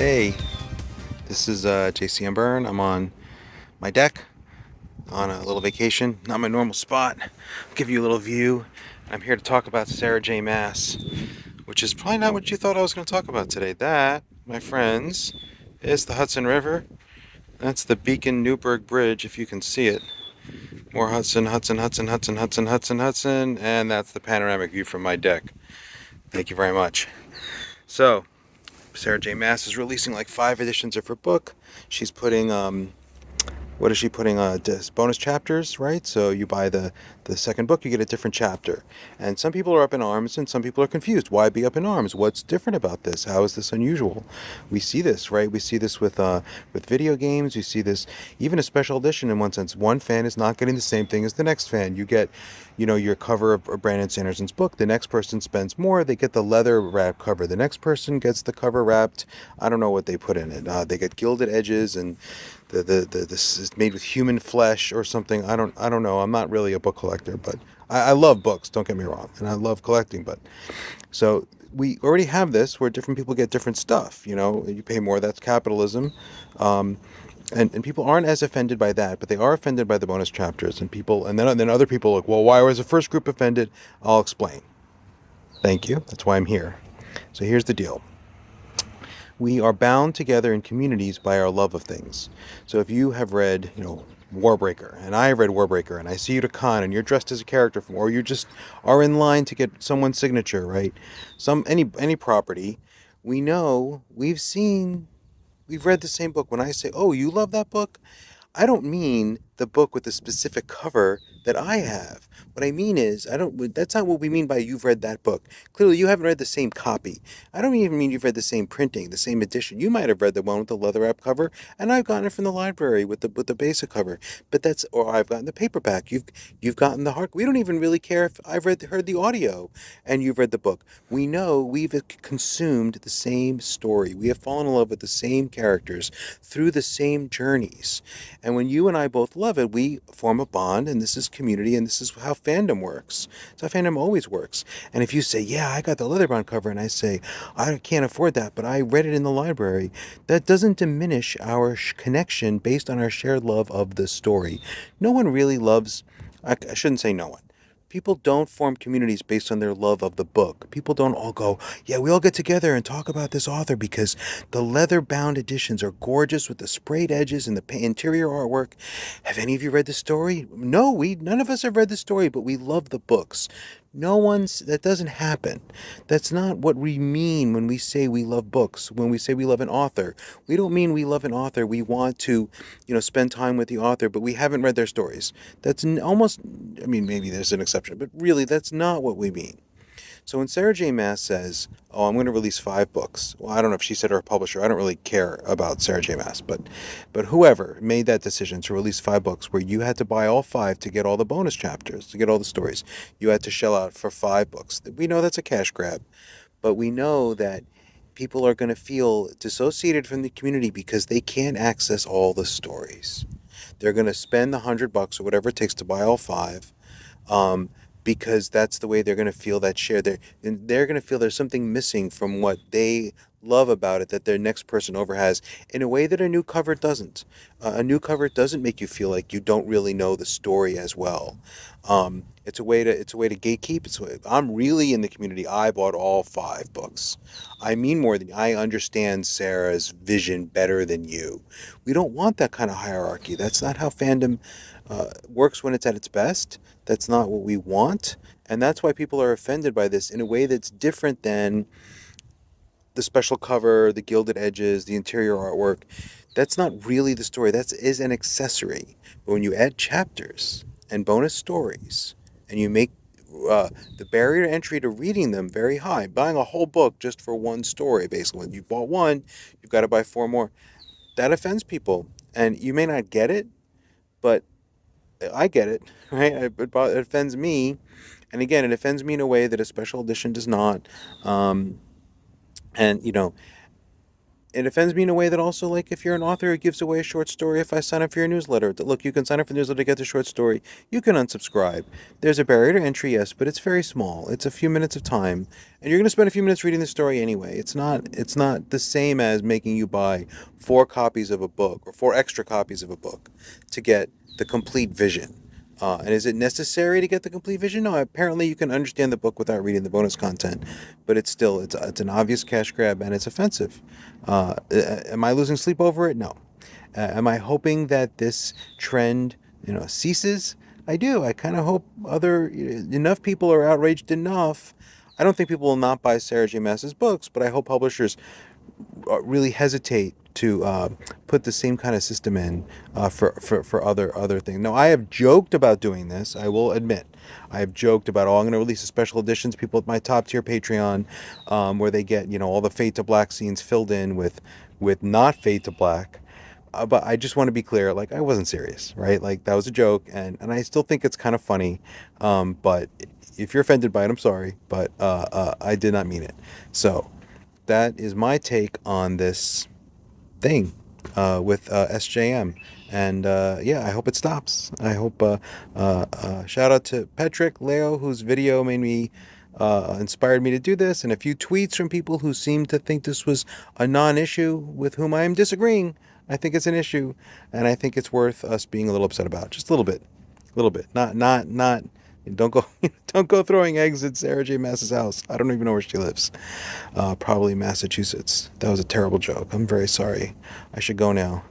Hey, this is JC and Berne. I'm on my deck on a little vacation, not my normal spot. I'll give you a little view. I'm here to talk about Sarah J. Maas, which is probably not what you thought I was going to talk about today. That, my friends, is the Hudson River. That's the Beacon Newburgh Bridge, if you can see it. More Hudson, Hudson, Hudson, Hudson, Hudson, Hudson, Hudson, and that's the panoramic view from my deck. Thank you very much. So, Sarah J. Maas is releasing like 5 editions of her book. She's putting what is she putting bonus chapters, right? So you buy the second book, you get a different chapter. And some people are up in arms and some people are confused. Why be up in arms? What's different about this? How is this unusual? We see this, right? We see this with video games. We see this even a special edition in one sense. One fan is not getting the same thing as the next fan. You get, your cover of Brandon Sanderson's book. The next person spends more. They get the leather wrap cover. The next person gets the cover wrapped. I don't know what they put in it. They get gilded edges, and this is made with human flesh or something. I don't know. I'm not really a book collector, but I love books. Don't get me wrong, and I love collecting. But so we already have this where different people get different stuff. You pay more. That's capitalism. Um, and people aren't as offended by that, but they are offended by the bonus chapters. And then other people are like, well, why was the first group offended? I'll explain. Thank you. That's why I'm here. So here's the deal. We are bound together in communities by our love of things. So if you have read, Warbreaker, and I have read Warbreaker, and I see you at a con, and you're dressed as a character from, or you just are in line to get someone's signature, right? Any property, we know, we've read the same book. When I say, "Oh, you love that book," I don't mean the book with the specific cover that I have. What I mean is, I don't. That's not what we mean by you've read that book. Clearly, you haven't read the same copy. I don't even mean you've read the same printing, the same edition. You might have read the one with the leather wrap cover, and I've gotten it from the library with the basic cover. Or I've gotten the paperback. You've gotten the hard. We don't even really care if I've heard the audio, and you've read the book. We know we've consumed the same story. We have fallen in love with the same characters through the same journeys. And when you and I both love it, we form a bond, and this is community, and this is how fandom works. It's how fandom always works. And if you say, yeah, I got the leatherbound cover, and I say, I can't afford that, but I read it in the library, that doesn't diminish our connection based on our shared love of the story. No one really loves, I shouldn't say no one. People don't form communities based on their love of the book. People don't all go, yeah, we all get together and talk about this author because the leather bound editions are gorgeous with the sprayed edges and the interior artwork. Have any of you read the story? No, none of us have read the story, but we love the books. That doesn't happen. That's not what we mean when we say we love books. When we say we love an author, we don't mean we love an author. We want to, spend time with the author, but we haven't read their stories. That's almost, I mean, maybe there's an exception, but really that's not what we mean. So when Sarah J. Maas says, "Oh, I'm going to release 5 books," well, I don't know if she said or a publisher. I don't really care about Sarah J. Maas, but whoever made that decision to release 5 books, where you had to buy all 5 to get all the bonus chapters, to get all the stories, you had to shell out for 5 books. We know that's a cash grab, but we know that people are going to feel dissociated from the community because they can't access all the stories. They're going to spend the $100 or whatever it takes to buy all 5, um, because that's the way they're going to feel that share. They're going to feel there's something missing from what they love about it that their next person over has in a way that a new cover doesn't. A new cover doesn't make you feel like you don't really know the story as well. It's a way to gatekeep. I'm really in the community. I bought all 5 books. I mean more than I understand Sarah's vision better than you. We don't want that kind of hierarchy. That's not how fandom works when it's at its best. That's not what we want. And that's why people are offended by this in a way that's different than the special cover, the gilded edges, the interior artwork. That's not really the story. That is an accessory. But when you add chapters and bonus stories, and you make the barrier to entry to reading them very high, buying a whole book just for one story, basically. When you bought one, you've got to buy 4 more. That offends people. And you may not get it, but I get it, right? It offends me. And again, it offends me in a way that a special edition does not. Um, and, it offends me in a way that also, like, if you're an author who gives away a short story, if I sign up for your newsletter, look, you can sign up for the newsletter to get the short story. You can unsubscribe. There's a barrier to entry, yes, but it's very small. It's a few minutes of time, and you're going to spend a few minutes reading the story anyway. It's not the same as making you buy 4 copies of a book or 4 extra copies of a book to get the complete vision. And is it necessary to get the complete vision? No, apparently you can understand the book without reading the bonus content, but it's an obvious cash grab and it's offensive. Am I losing sleep over it? No. Am I hoping that this trend, ceases? I do. I kind of hope other enough people are outraged enough. I don't think people will not buy Sarah J. Maas's books, but I hope publishers really hesitate to put the same kind of system in for other things. Now, I have joked about doing this. I will admit, I have joked about, I'm going to release a special editions. People at my top tier Patreon, where they get all the Fade to Black scenes filled in with not Fade to Black. But I just want to be clear, like, I wasn't serious, right? Like, that was a joke, and I still think it's kind of funny. But if you're offended by it, I'm sorry, but I did not mean it. So that is my take on this thing with SJM. And yeah, I hope it stops. I hope. Shout out to Patrick Leo, whose video made me inspired me to do this, and a few tweets from people who seem to think this was a non-issue with whom I am disagreeing. I think it's an issue, and I think it's worth us being a little upset about, just a little bit. Not. Don't go, don't go throwing eggs at Sarah J. Maas's house. I don't even know where she lives. Probably Massachusetts. That was a terrible joke. I'm very sorry. I should go now.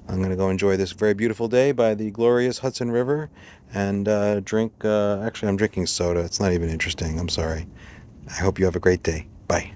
I'm going to go enjoy this very beautiful day by the glorious Hudson River and drink. Actually, I'm drinking soda. It's not even interesting. I'm sorry. I hope you have a great day. Bye.